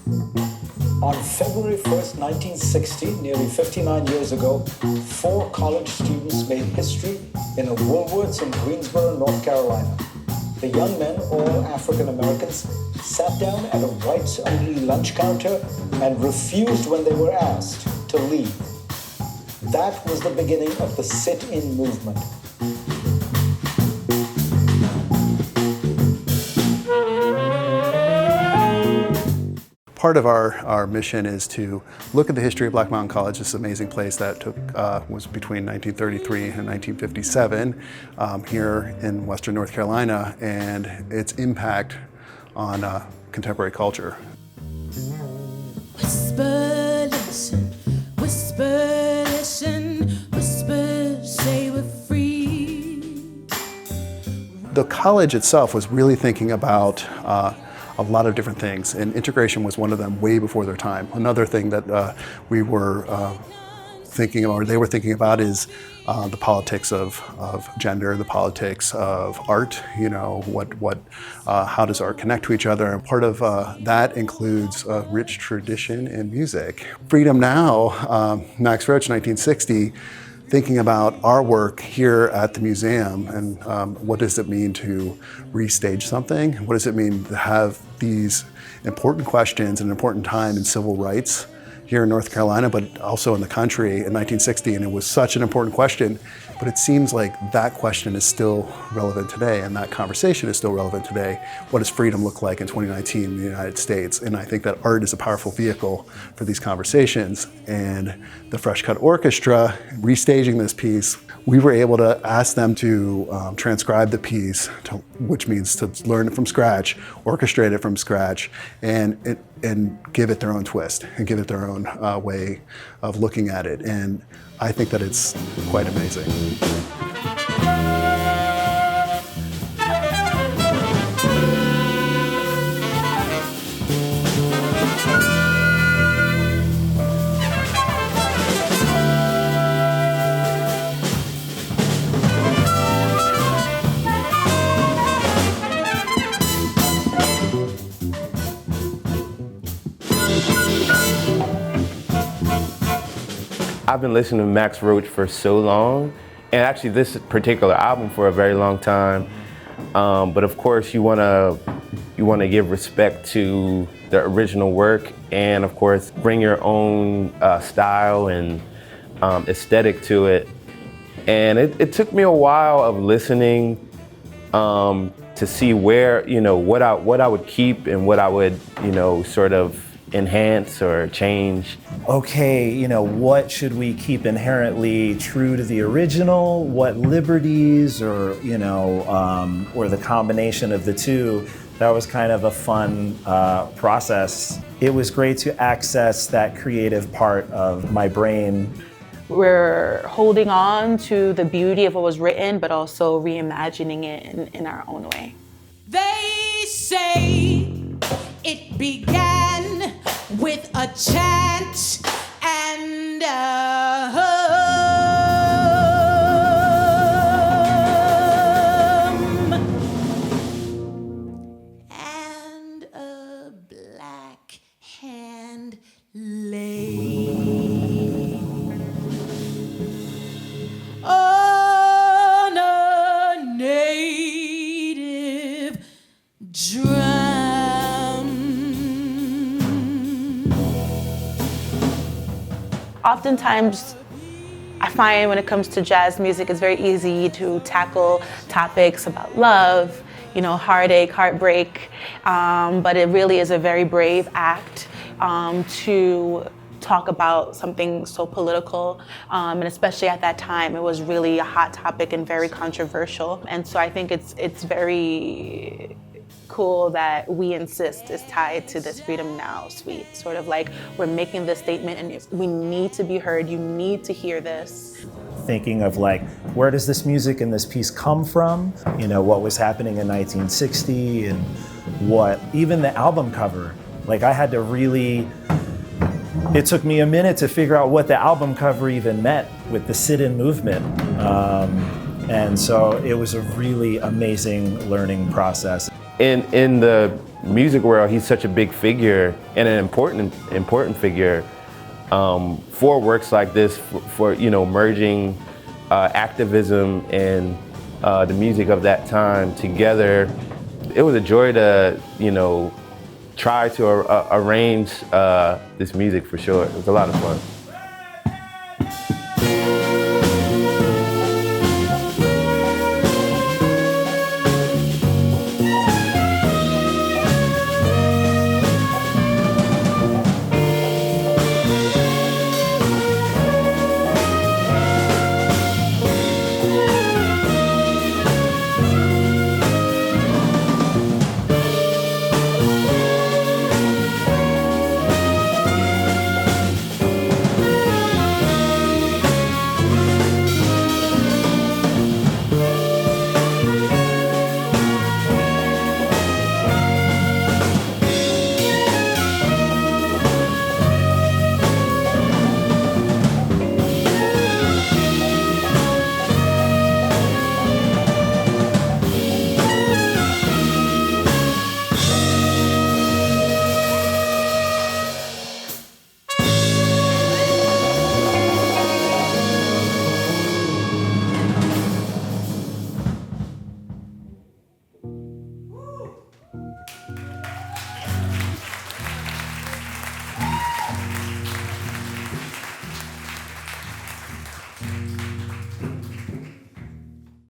On February 1st, 1960, nearly 59 years ago, 4 college students made history in a Woolworths in Greensboro, North Carolina. The young men, all African Americans, sat down at a whites-only lunch counter and refused when they were asked to leave. That was the beginning of the sit-in movement. Part of our mission is to look at the history of Black Mountain College, this amazing place that was between 1933 and 1957 here in Western North Carolina, and its impact on contemporary culture. Whisper, listen, whisper, listen, whisper, say we're free. The college itself was really thinking about a lot of different things, and integration was one of them way before their time. Another thing that we were thinking, or they were thinking about, is the politics of gender, the politics of art. You know, how does art connect to each other? And part of that includes a rich tradition in music. Freedom Now, Max Roach, 1960, thinking about our work here at the museum and what does it mean to restage something? What does it mean to have these important questions at an important time in civil rights here in North Carolina, but also in the country in 1960, and it was such an important question, but it seems like that question is still relevant today, and that conversation is still relevant today. What does freedom look like in 2019 in the United States? And I think that art is a powerful vehicle for these conversations, and the Fresh Cut Orchestra, restaging this piece, we were able to ask them to transcribe the piece, which means to learn it from scratch, orchestrate it from scratch, and give it their own twist, and give it their own way of looking at it. And I think that it's quite amazing. I've been listening to Max Roach for so long, and actually this particular album for a very long time. But of course, you want to give respect to the original work, and of course, bring your own style and aesthetic to it. And it took me a while of listening to see where, what I would keep and what I would, sort of enhance or change. Okay, what should we keep inherently true to the original? What liberties, or or the combination of the two? That was kind of a fun process. It was great to access that creative part of my brain. We're holding on to the beauty of what was written, but also reimagining it in our own way. They say it began with a chant and a hum and a black hand lay on a native drum. Oftentimes, I find when it comes to jazz music, it's very easy to tackle topics about love, heartache, heartbreak, but it really is a very brave act to talk about something so political, and especially at that time, it was really a hot topic and very controversial. And so I think it's very cool that We Insist is tied to this Freedom Now suite. Sort of like, we're making this statement and we need to be heard, you need to hear this. Thinking of where does this music and this piece come from? What was happening in 1960, and what, even the album cover, I had to really, it took me a minute to figure out what the album cover even meant with the sit-in movement. And so it was a really amazing learning process. In the music world, he's such a big figure and an important figure for works like this, for you know, merging activism and the music of that time together. It was a joy to, you know, try to arrange this music for sure. It was a lot of fun.